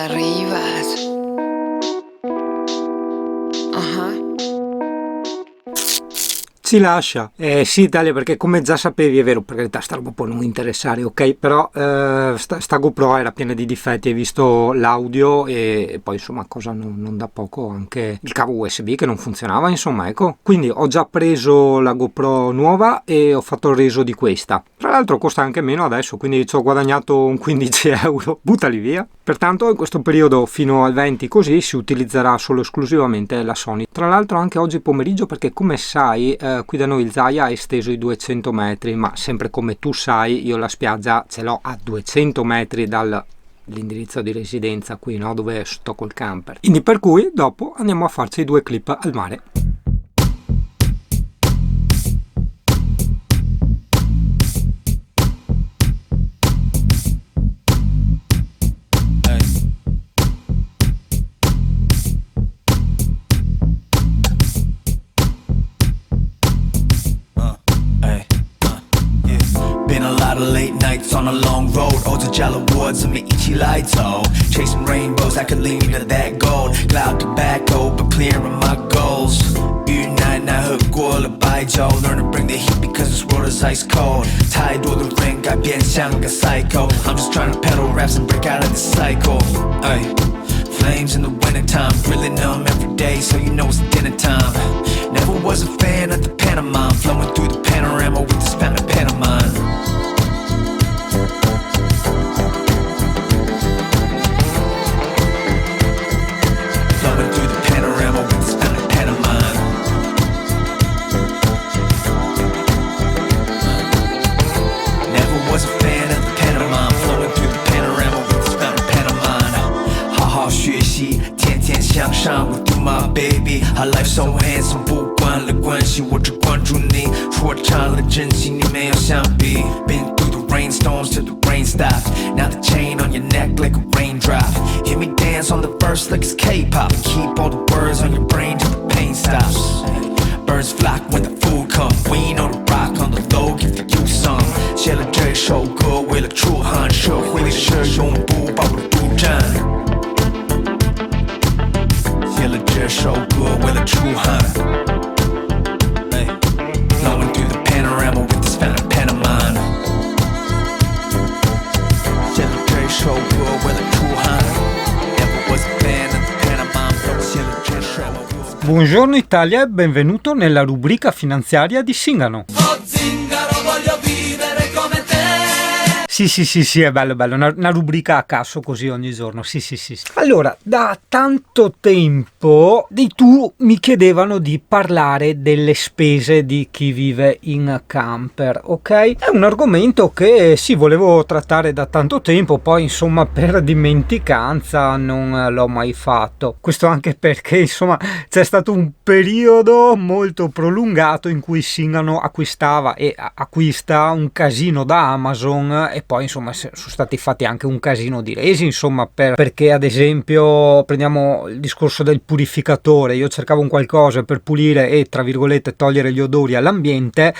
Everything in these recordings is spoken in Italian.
arrivas. Si lascia. Sì, Italia, perché come già sapevi, è vero, per carità, sta roba può non interessare, ok? Però sta GoPro era piena di difetti, hai visto l'audio e poi insomma cosa non da poco, anche il cavo USB che non funzionava, insomma, ecco. Quindi ho già preso la GoPro nuova e ho fatto il reso di questa. Tra l'altro costa anche meno adesso, quindi ci ho guadagnato un 15 euro, buttali via. Pertanto in questo periodo fino al 20 così si utilizzerà solo esclusivamente la Sony. Tra l'altro anche oggi pomeriggio, perché come sai qui da noi il Zaia ha esteso i 200 metri, ma sempre come tu sai io la spiaggia ce l'ho a 200 metri dall'indirizzo di residenza qui, no? Dove sto col camper. Quindi per cui dopo andiamo a farci 2 clip al mare. Late nights on a long road, 어저jal로 woods and me 이치라이토 chasing rainbows, I could lean to that gold cloud tobacco, but clearing my goals. 유난 나 흙골을 빠져, learn to bring the heat because this world is ice cold. Tide or the ring, got bien像个 psycho. I'm just trying to pedal raps and break out of the cycle. Ay. Flames in the wintertime, really numb every day, so you know it's dinner time. Never was a fan of the pantomime, flowing through the panorama with this fountain pen of mine. With you my baby, her life so handsome 不管了关系我只关注你说唱了真心你没有相比 Been through the rainstorms till the rain stops Now the chain on your neck like a raindrop Hear me dance on the verse like it's K-pop Keep all the words on your brain till the pain stops Birds flock when the food comes We ain't on the rock on the low give you some 写了这首歌为了出汗社会的事永不把我独占写了这首歌为了出汗 Flowing through the panorama with this fountain pen of mine 写了这首歌为了出汗 Never was a fan of the pantomime 写了这首歌 Buongiorno Italia e benvenuto nella rubrica finanziaria di Singano. Oh zingaro voglio vivere come te Sì, è bello, una rubrica a caso così ogni giorno, sì. Allora, da tanto tempo mi chiedevano di parlare delle spese di chi vive in camper, ok? È un argomento che sì, volevo trattare da tanto tempo, poi insomma per dimenticanza non l'ho mai fatto. Questo anche perché insomma c'è stato un periodo molto prolungato in cui Singano acquistava e acquista un casino da Amazon e poi insomma sono stati fatti anche un casino di resi insomma perché ad esempio prendiamo il discorso del purificatore, io cercavo un qualcosa per pulire e tra virgolette togliere gli odori all'ambiente,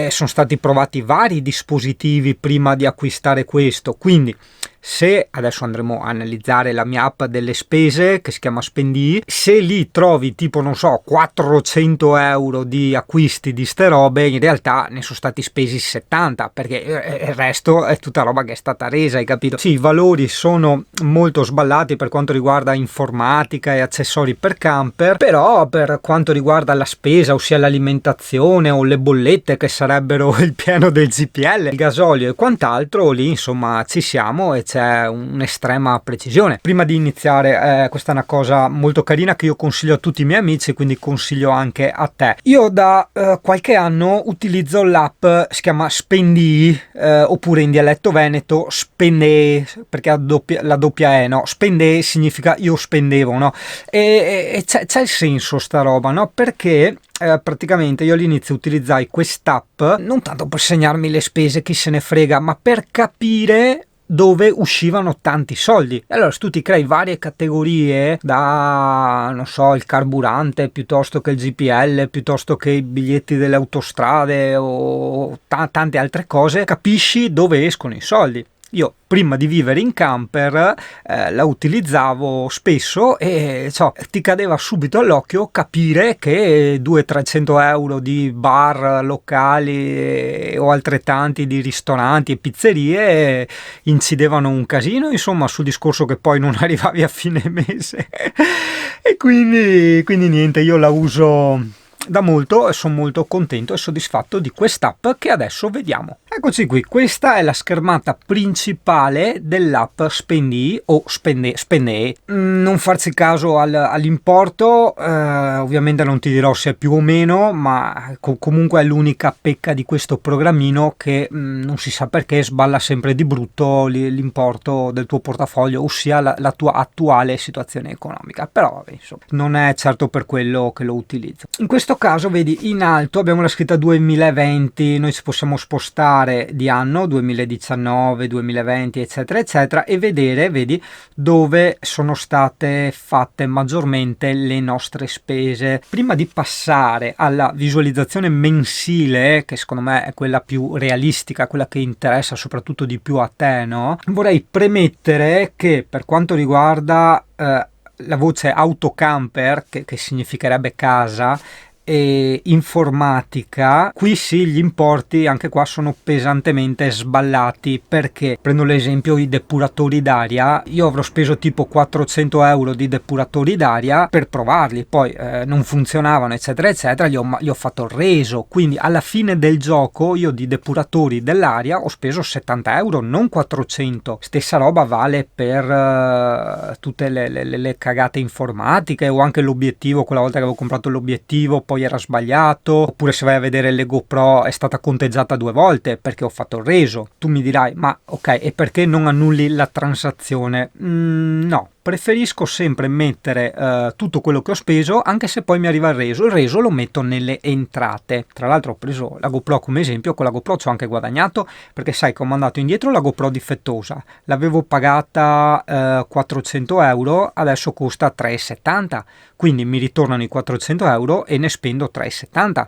sono stati provati vari dispositivi prima di acquistare questo, quindi se adesso andremo a analizzare la mia app delle spese che si chiama Spendi, se lì trovi tipo non so 400 euro di acquisti di ste robe, in realtà ne sono stati spesi 70 perché il resto è tutta roba che è stata resa, hai capito? Sì, i valori sono molto sballati per quanto riguarda informatica e accessori per camper, però per quanto riguarda la spesa, ossia l'alimentazione o le bollette che sarebbero il pieno del GPL, il gasolio e quant'altro, lì insomma ci siamo e c'è un'estrema precisione. Prima di iniziare, questa è una cosa molto carina che io consiglio a tutti i miei amici, quindi consiglio anche a te. Io da qualche anno utilizzo l'app, si chiama Spendi, oppure in dialetto veneto Spende, perché la doppia E, no? Spende significa io spendevo, no? E c'è il senso sta roba, no? Perché praticamente io all'inizio utilizzai quest'app non tanto per segnarmi le spese, chi se ne frega, ma per capire dove uscivano tanti soldi. Allora se tu ti crei varie categorie, da non so il carburante piuttosto che il GPL piuttosto che i biglietti delle autostrade o tante altre cose, capisci dove escono i soldi. Io prima di vivere in camper la utilizzavo spesso e ti cadeva subito all'occhio capire che 200-300 euro di bar locali o altrettanti di ristoranti e pizzerie incidevano un casino, insomma, sul discorso che poi non arrivavi a fine mese. E quindi niente, io la uso da molto e sono molto contento e soddisfatto di quest'app che adesso vediamo. Eccoci qui, questa è la schermata principale dell'app Spendi o Spendee. Non farci caso all'importo, ovviamente non ti dirò se è più o meno, ma comunque è l'unica pecca di questo programmino che non si sa perché sballa sempre di brutto l'importo del tuo portafoglio, ossia la tua attuale situazione economica. Però vabbè, insomma, non è certo per quello che lo utilizzo. In questo caso vedi in alto abbiamo la scritta 2020, noi ci possiamo spostare di anno 2019, 2020 eccetera eccetera e vedere, vedi, dove sono state fatte maggiormente le nostre spese. Prima di passare alla visualizzazione mensile, che secondo me è quella più realistica, quella che interessa soprattutto di più a te, no? Vorrei premettere che per quanto riguarda la voce autocamper, che significherebbe casa, e informatica, qui sì, gli importi anche qua sono pesantemente sballati, perché prendo l'esempio i depuratori d'aria. Io avrò speso tipo 400 euro di depuratori d'aria per provarli, poi non funzionavano eccetera eccetera, gli ho fatto il reso, quindi alla fine del gioco io di depuratori dell'aria ho speso 70 euro, non 400. Stessa roba vale per tutte le cagate informatiche, o anche l'obiettivo, quella volta che avevo comprato l'obiettivo poi era sbagliato, oppure se vai a vedere le GoPro è stata conteggiata 2 volte perché ho fatto il reso. Tu mi dirai, ma ok, e perché non annulli la transazione? No, preferisco sempre mettere tutto quello che ho speso, anche se poi mi arriva il reso lo metto nelle entrate. Tra l'altro ho preso la GoPro come esempio, con la GoPro ci ho anche guadagnato, perché sai che ho mandato indietro la GoPro difettosa, l'avevo pagata 400 euro, adesso costa 3,70, quindi mi ritornano i 400 euro e ne spendo 3,70,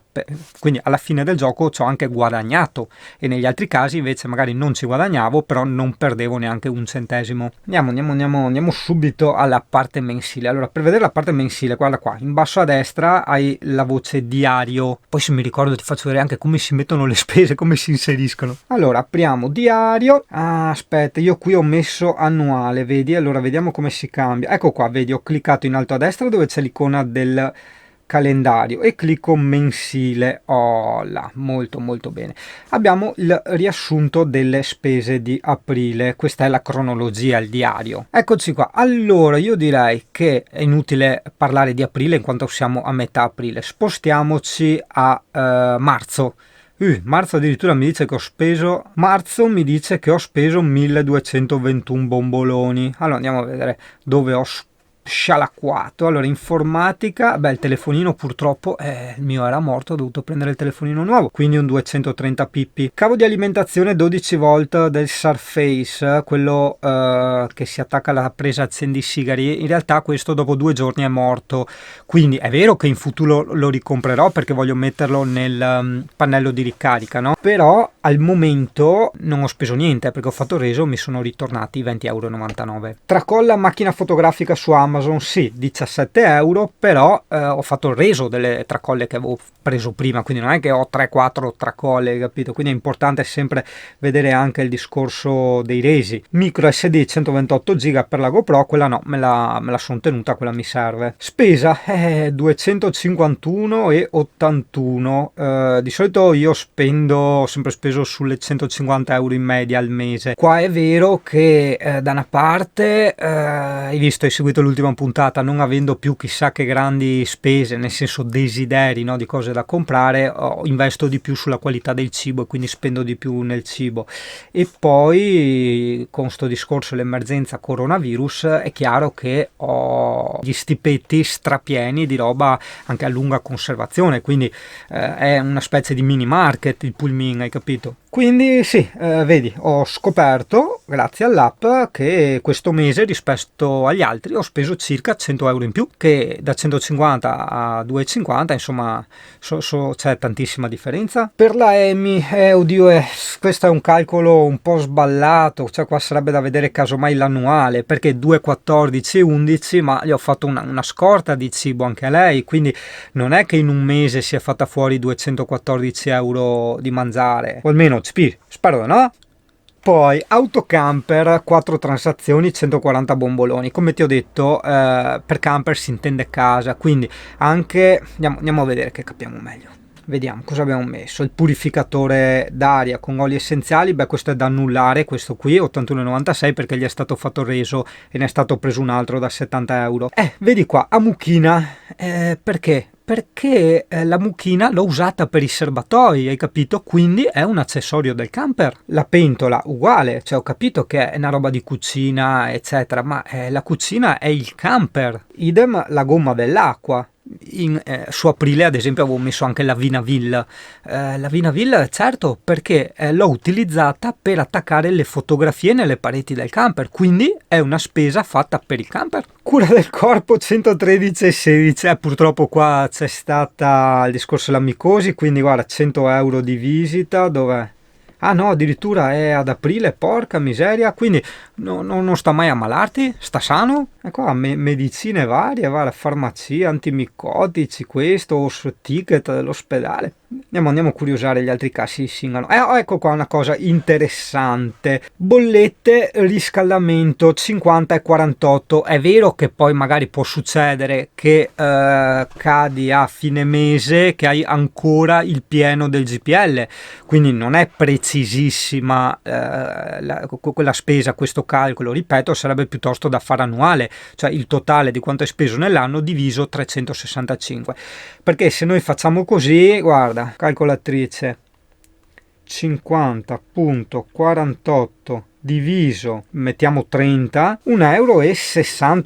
quindi alla fine del gioco ci ho anche guadagnato, e negli altri casi invece magari non ci guadagnavo, però non perdevo neanche un centesimo. Andiamo subito alla parte mensile. Allora, per vedere la parte mensile, guarda qua, in basso a destra hai la voce diario, poi se mi ricordo ti faccio vedere anche come si mettono le spese, come si inseriscono. Allora, apriamo diario. Aspetta, io qui ho messo annuale, vedi? Allora vediamo come si cambia. Ecco qua, vedi, ho cliccato in alto a destra dove c'è l'icona del calendario e clicco mensile. Là, molto bene. Abbiamo il riassunto delle spese di aprile, questa è la cronologia, il diario. Eccoci qua. Allora io direi che è inutile parlare di aprile in quanto siamo a metà aprile, spostiamoci a marzo. Marzo addirittura mi dice che ho speso 1221 bomboloni. Allora andiamo a vedere dove ho scialacquato. Allora, informatica, il telefonino purtroppo il mio era morto, ho dovuto prendere il telefonino nuovo, quindi un 230 pippi. Cavo di alimentazione 12 volt del Surface, quello che si attacca alla presa accendisigari. In realtà questo dopo 2 giorni è morto, quindi è vero che in futuro lo ricomprerò perché voglio metterlo nel pannello di ricarica, no? Però al momento non ho speso niente perché ho fatto reso, mi sono ritornati 20,99 euro. Tracolla macchina fotografica su Amazon, sì, 17 euro, però ho fatto il reso delle tracolle che avevo preso prima, quindi non è che ho 3-4 tracolle, capito? Quindi è importante sempre vedere anche il discorso dei resi. Micro SD 128 giga per la GoPro, quella no, me la sono tenuta, quella mi serve. Spesa 251,81. Di solito io ho sempre speso sulle 150 euro in media al mese. Qua è vero che da una parte hai seguito l'ultima puntata, non avendo più chissà che grandi spese, nel senso desideri, no, di cose da comprare, investo di più sulla qualità del cibo e quindi spendo di più nel cibo. E poi con sto discorso l'emergenza coronavirus è chiaro che ho gli stipetti strapieni di roba anche a lunga conservazione, quindi è una specie di mini market il Pullmin, hai capito? Quindi sì, vedi, ho scoperto grazie all'app che questo mese rispetto agli altri ho speso circa 100 euro in più, che da 150 a 2,50 insomma c'è tantissima differenza. Per la EMI, oddio, questo è un calcolo un po' sballato, cioè qua sarebbe da vedere casomai l'annuale, perché 2,14 e 11, ma gli ho fatto una scorta di cibo anche a lei, quindi non è che in un mese si è fatta fuori 214 euro di mangiare, o almeno spero no. Poi autocamper, 4 transazioni, 140 bomboloni. Come ti ho detto, per camper si intende casa, quindi anche andiamo a vedere che capiamo meglio. Vediamo cosa abbiamo messo. Il purificatore d'aria con oli essenziali, questo è da annullare, questo qui 81,96 perché gli è stato fatto reso e ne è stato preso un altro da 70 euro. Vedi qua, a mucchina, perché? Perché la mucchina l'ho usata per i serbatoi, hai capito? Quindi è un accessorio del camper. La pentola uguale, cioè ho capito che è una roba di cucina eccetera, ma la cucina è il camper. Idem la gomma dell'acqua. Su Aprile ad esempio avevo messo anche la Vinaville, certo, perché l'ho utilizzata per attaccare le fotografie nelle pareti del camper, quindi è una spesa fatta per il camper. Cura del corpo 113,16, purtroppo qua c'è stata il discorso della micosi, quindi guarda 100 euro di visita, dov'è? Ah no, addirittura è ad aprile, porca miseria, quindi non sta mai a ammalarti, sta sano? E qua medicine varie, farmacia, antimicotici, questo, ticket dell'ospedale. Andiamo a curiosare gli altri casi singano. Ecco qua una cosa interessante. Bollette, riscaldamento 50 e 48. È vero che poi magari può succedere che cadi a fine mese che hai ancora il pieno del GPL, quindi non è precisissima quella spesa, questo calcolo, ripeto, sarebbe piuttosto da fare annuale, cioè il totale di quanto hai speso nell'anno diviso 365, perché se noi facciamo così, guarda, calcolatrice, 50,48 diviso, mettiamo 30, 1,60 euro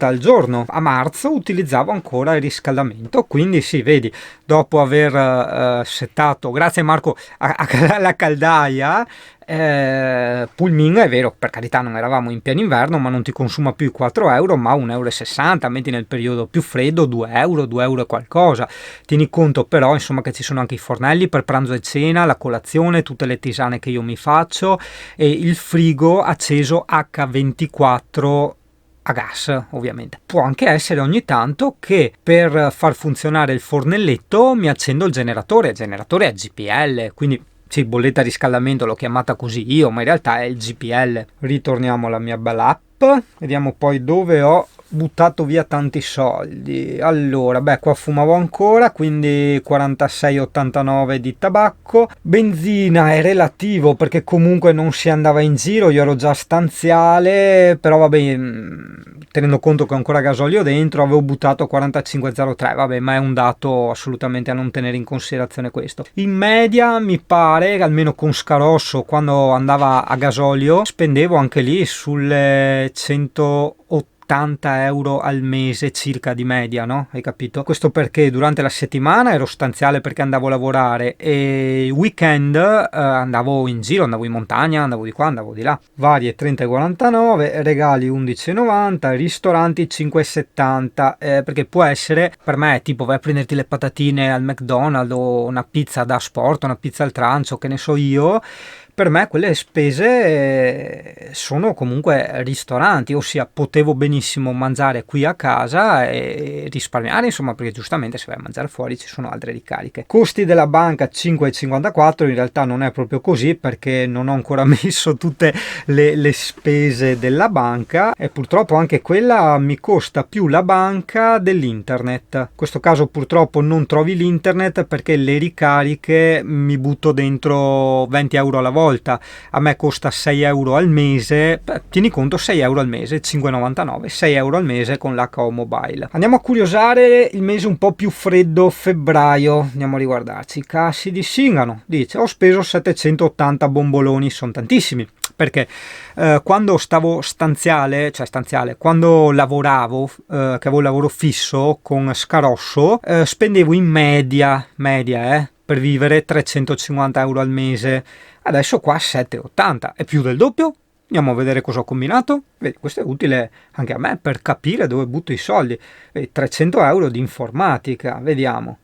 al giorno. A marzo utilizzavo ancora il riscaldamento, quindi sì, vedi, dopo aver settato, grazie Marco, alla caldaia, Pulmin, è vero, per carità non eravamo in pieno inverno, ma non ti consuma più i 4 euro, ma 1,60 euro, metti nel periodo più freddo 2 euro e qualcosa. Tieni conto però insomma che ci sono anche i fornelli per pranzo e cena, la colazione, tutte le tisane che io mi faccio e il frigo acceso H24 a gas, ovviamente. Può anche essere ogni tanto che per far funzionare il fornelletto mi accendo il generatore è GPL, quindi sì, bolletta riscaldamento l'ho chiamata così io, ma in realtà è il GPL. Ritorniamo alla mia bella app, vediamo poi dove ho buttato via tanti soldi. Allora, qua fumavo ancora, quindi 46,89 di tabacco. Benzina è relativo perché comunque non si andava in giro, io ero già stanziale, però vabbè, tenendo conto che ho ancora gasolio dentro, avevo buttato 45,03, vabbè, ma è un dato assolutamente a non tenere in considerazione questo. In media mi pare, almeno con Scarosso, quando andava a gasolio, spendevo anche lì sulle 180 euro al mese circa di media, no? Hai capito? Questo perché durante la settimana ero stanziale perché andavo a lavorare e weekend andavo in giro, andavo in montagna, andavo di qua, andavo di là. Varie 30,49, regali 11,90, ristoranti 5,70, perché può essere per me tipo vai a prenderti le patatine al McDonald's o una pizza da sport, una pizza al trancio, che ne so io. Per me quelle spese sono comunque ristoranti, ossia potevo benissimo mangiare qui a casa e risparmiare, insomma, perché giustamente se vai a mangiare fuori ci sono altre ricariche. Costi della banca 5,54, in realtà non è proprio così perché non ho ancora messo tutte le spese della banca e purtroppo anche quella mi costa più la banca dell'internet. In questo caso purtroppo non trovi l'internet perché le ricariche mi butto dentro 20 euro alla volta. A me costa 6 euro al mese, tieni conto 6 euro al mese, 5,99, 6 euro al mese con l'HO Mobile. Andiamo a curiosare il mese un po' più freddo, febbraio, andiamo a riguardarci. Cassi di Singano, dice ho speso 780 bomboloni, sono tantissimi, perché quando stavo stanziale, quando lavoravo, che avevo il lavoro fisso con Scarosso, spendevo in media, per vivere 350 euro al mese. Adesso qua 7,80, è più del doppio. Andiamo a vedere cosa ho combinato. Vedi, questo è utile anche a me per capire dove butto i soldi. Vedi, 300 euro di informatica, vediamo.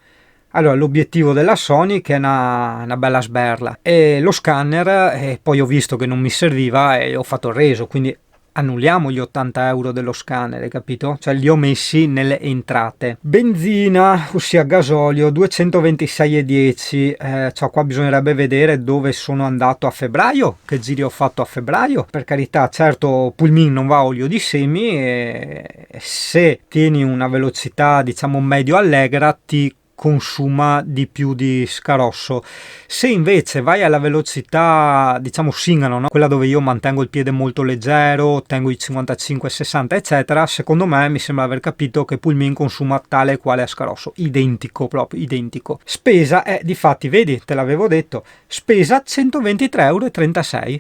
Allora, l'obiettivo della Sony, che è una bella sberla, e lo scanner, e poi ho visto che non mi serviva e ho fatto il reso, quindi annulliamo gli 80 euro dello scanner, hai capito? Cioè li ho messi nelle entrate. Benzina, ossia gasolio, 226,10. Cioè qua bisognerebbe vedere dove sono andato a febbraio, che giri ho fatto a febbraio. Per carità, certo, Pulmin non va a olio di semi e se tieni una velocità diciamo medio allegra ti consuma di più di scarosso. Se invece vai alla velocità diciamo Singano, no? Quella dove io mantengo il piede molto leggero, tengo i 55-60 eccetera, secondo me mi sembra aver capito che Pulmin consuma tale e quale a scarosso, identico, proprio identico. Spesa è difatti, vedi, te l'avevo detto, spesa 123,36 euro.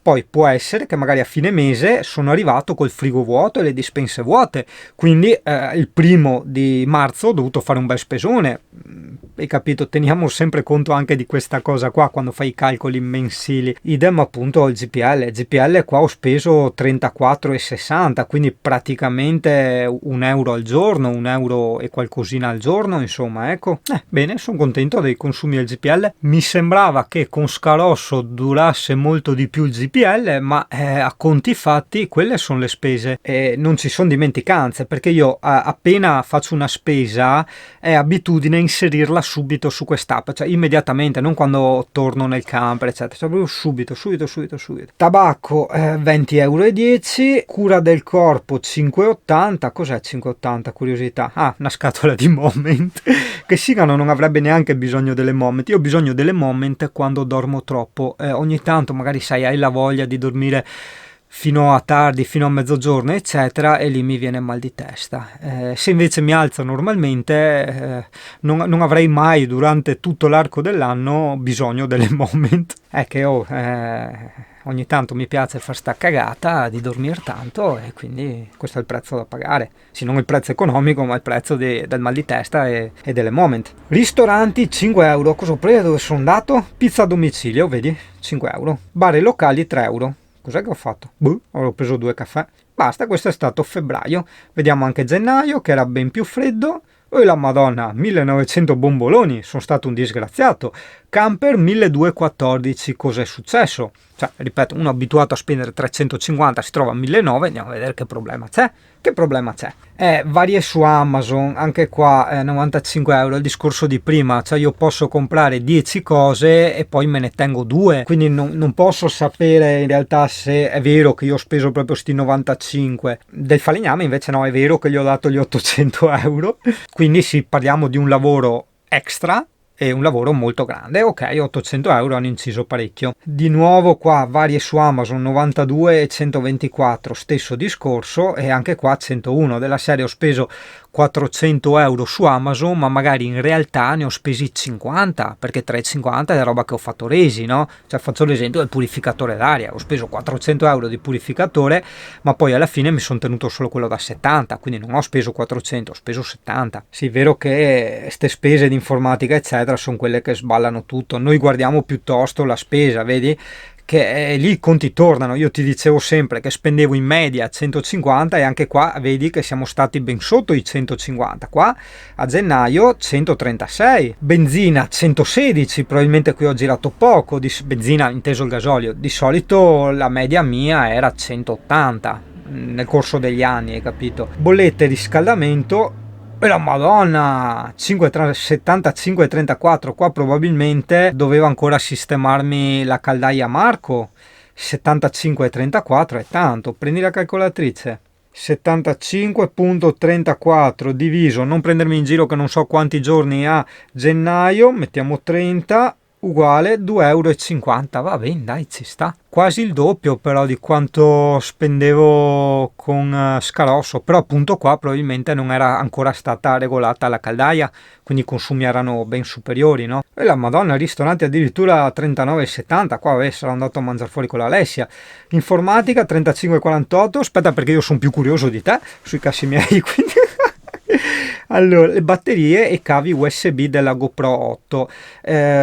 Poi può essere che magari a fine mese sono arrivato col frigo vuoto e le dispense vuote, quindi il 1° marzo ho dovuto fare un bel spesone. Hai capito? Teniamo sempre conto anche di questa cosa qua quando fai i calcoli mensili. Idem appunto il GPL qua ho speso 34,60, quindi praticamente €1 al giorno, €1 e qualcosina al giorno, insomma, ecco. Bene, sono contento dei consumi del GPL. Mi sembrava che con scarosso durasse molto di più il GPL, ma a conti fatti quelle sono le spese e non ci sono dimenticanze, perché io appena faccio una spesa è abitudine inserirla subito su quest'app, cioè immediatamente, non quando torno nel camper eccetera, cioè proprio subito. Tabacco 20,10 euro, cura del corpo 5,80. Cos'è 5,80? Curiosità. Una scatola di Moment che Sigano non avrebbe neanche bisogno delle Moment. Io ho bisogno delle Moment quando dormo troppo, ogni tanto magari sai hai la voglia di dormire fino a tardi, fino a mezzogiorno eccetera, e lì mi viene mal di testa. Se invece mi alzo normalmente non avrei mai durante tutto l'arco dell'anno bisogno delle Moment. È che ogni tanto mi piace far sta cagata di dormire tanto e quindi questo è il prezzo da pagare, sì, non il prezzo economico ma il prezzo del mal di testa e delle Moment. Ristoranti 5 euro. Cosa ho preso? Dove sono andato? Pizza a domicilio, vedi, 5 euro. Bar e locali 3 euro. Cos'è che ho fatto? Ho preso 2 caffè. Basta, questo è stato febbraio. Vediamo anche gennaio, che era ben più freddo. E la Madonna, 1900 bomboloni, sono stato un disgraziato. Camper 1214, cos'è successo? Cioè, ripeto, uno abituato a spendere 350 si trova a 1900, andiamo a vedere che problema c'è. Varie su Amazon, anche qua 95 euro, il discorso di prima, cioè io posso comprare 10 cose e poi me ne tengo 2, quindi non posso sapere in realtà se è vero che io ho speso proprio sti 95. Del falegname invece no, è vero che gli ho dato gli 800 euro, quindi sì, parliamo di un lavoro extra e un lavoro molto grande. Ok, 800 euro hanno inciso parecchio. Di nuovo qua varie su Amazon 92 e 124, stesso discorso, e anche qua 101 della serie. Ho speso 400 euro su Amazon, ma magari in realtà ne ho spesi 50, perché 3,50 è roba che ho fatto resi, no? Cioè faccio l'esempio del purificatore d'aria, ho speso 400 euro di purificatore, ma poi alla fine mi sono tenuto solo quello da 70, quindi non ho speso 400, ho speso 70. Sì, è vero che queste spese di informatica eccetera sono quelle che sballano tutto. Noi guardiamo piuttosto la spesa, vedi? Che lì i conti tornano. Io ti dicevo sempre che spendevo in media 150 e anche qua vedi che siamo stati ben sotto i 150. Qua a gennaio 136, benzina 116, probabilmente qui ho girato poco di benzina, inteso il gasolio. Di solito la media mia era 180 nel corso degli anni, hai capito? Bollette riscaldamento e la Madonna, 75,34. Qua probabilmente dovevo ancora sistemarmi la caldaia Marco. 75,34 è tanto. Prendi la calcolatrice. 75,34 diviso, non prendermi in giro che non so quanti giorni a gennaio, mettiamo 30 uguale 2,50 euro. Va bene, dai, ci sta. Quasi il doppio però di quanto spendevo con Scarosso, però appunto qua probabilmente non era ancora stata regolata la caldaia, quindi i consumi erano ben superiori, no? E la Madonna, ristoranti addirittura 39,70, qua sarò andato a mangiare fuori con l'Alessia. Informatica 35,48, aspetta perché io sono più curioso di te sui cassi miei, quindi Allora, le batterie e cavi USB della GoPro 8.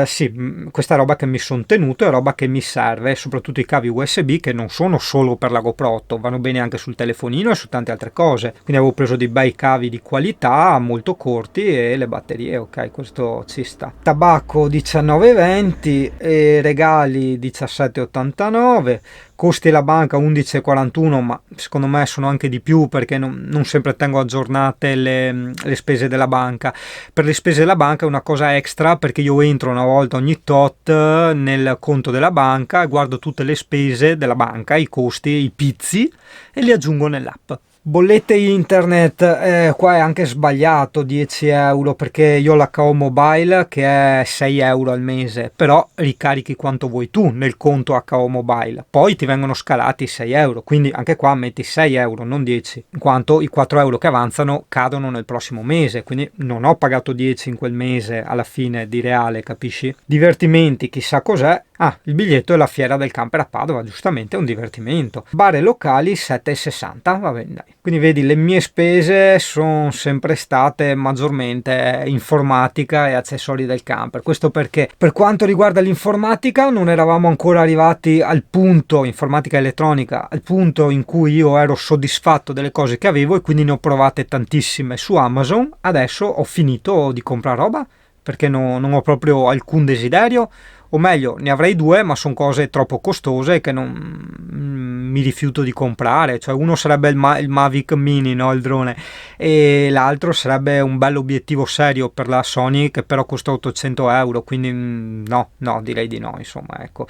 Sì, questa è roba che mi sono tenuto, è roba che mi serve, soprattutto i cavi USB che non sono solo per la GoPro 8, vanno bene anche sul telefonino e su tante altre cose. Quindi avevo preso dei bei cavi di qualità, molto corti, e le batterie, ok, questo ci sta. Tabacco 19,20 e regali 17,89. Costi la banca 11,41, ma secondo me sono anche di più perché non sempre tengo aggiornate le spese della banca. Per le spese della banca è una cosa extra perché io entro una volta ogni tot nel conto della banca e guardo tutte le spese della banca, i costi, i pizzi, e li aggiungo nell'app. Bollette internet, qua è anche sbagliato 10 euro perché io ho la KO Mobile che è 6 euro al mese, però ricarichi quanto vuoi tu nel conto HO Mobile, poi ti vengono scalati 6 euro, quindi anche qua metti 6 euro, non 10, in quanto i 4 euro che avanzano cadono nel prossimo mese, quindi non ho pagato 10 in quel mese alla fine di reale, capisci? Divertimenti, chissà cos'è. Ah, il biglietto è la fiera del camper a Padova, giustamente è un divertimento. Bare locali 7,60, va bene, dai. Quindi vedi, le mie spese sono sempre state maggiormente informatica e accessori del camper. Questo perché per quanto riguarda l'informatica non eravamo ancora arrivati al punto, informatica elettronica, al punto in cui io ero soddisfatto delle cose che avevo e quindi ne ho provate tantissime su Amazon. Adesso ho finito di comprare roba perché non ho proprio alcun desiderio. O meglio, ne avrei due, ma sono cose troppo costose che non mi rifiuto di comprare. Cioè, uno sarebbe il Mavic Mini, no? Il drone, e l'altro sarebbe un bello obiettivo serio per la Sony che però costa 800 euro. Quindi no, direi di no, insomma, ecco.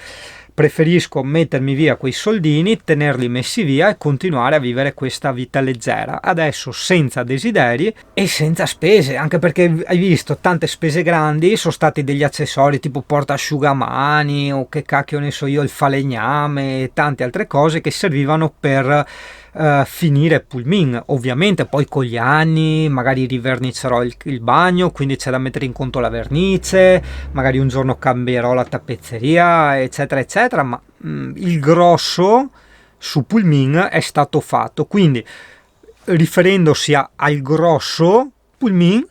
Preferisco mettermi via quei soldini, tenerli messi via e continuare a vivere questa vita leggera, adesso senza desideri e senza spese, anche perché hai visto tante spese grandi sono stati degli accessori tipo portasciugamani o che cacchio ne so io, il falegname e tante altre cose che servivano per finire pulmin. Ovviamente poi con gli anni magari rivernicerò il bagno, quindi c'è da mettere in conto la vernice, magari un giorno cambierò la tappezzeria, eccetera eccetera, ma il grosso su pulmin è stato fatto, quindi riferendosi al grosso pulmin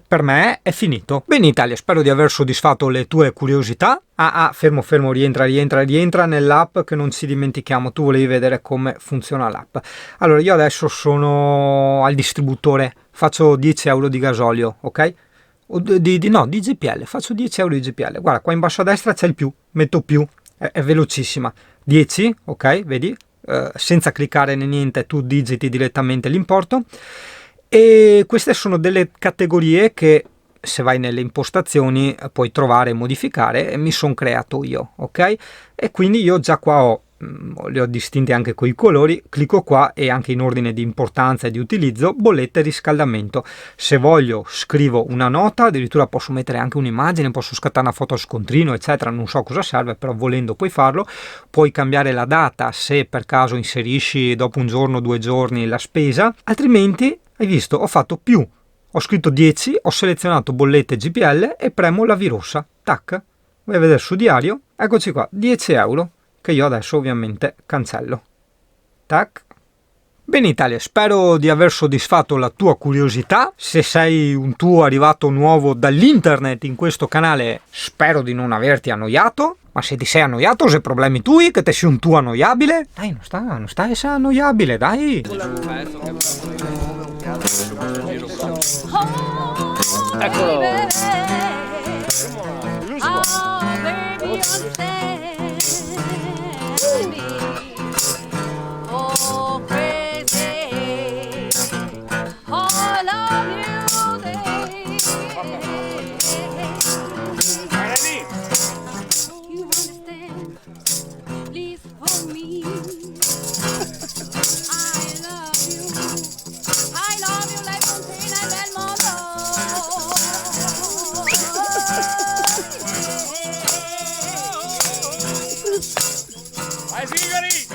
per me è finito. Bene Italia, spero di aver soddisfatto le tue curiosità. Fermo, rientra nell'app che non ci dimentichiamo, tu volevi vedere come funziona l'app. Allora io adesso sono al distributore, faccio 10 euro di gasolio, ok? Di GPL, faccio 10 euro di GPL, guarda qua in basso a destra c'è il più, metto più, è velocissima, 10, ok, vedi? Senza cliccare né niente tu digiti direttamente l'importo. E queste sono delle categorie che se vai nelle impostazioni puoi trovare e modificare, e mi sono creato io, ok? E quindi io già qua le ho distinte anche con i colori, clicco qua e anche in ordine di importanza e di utilizzo, bollette e riscaldamento. Se voglio scrivo una nota, addirittura posso mettere anche un'immagine, posso scattare una foto a scontrino eccetera, non so cosa serve, però volendo puoi farlo. Puoi cambiare la data se per caso inserisci dopo un giorno, 2 giorni la spesa, altrimenti hai visto, ho fatto più, ho scritto 10, ho selezionato bollette GPL e premo la V rossa, tac, vai a vedere su diario, eccoci qua, 10 euro, che io adesso ovviamente cancello, tac. Bene Italia, spero di aver soddisfatto la tua curiosità. Se sei un tuo arrivato nuovo dall'internet in questo canale, spero di non averti annoiato. Ma se ti sei annoiato, se problemi tui, che te sei un tuo annoiabile, dai, non sta essere annoiabile, dai. Eccolo. Vai Sigari!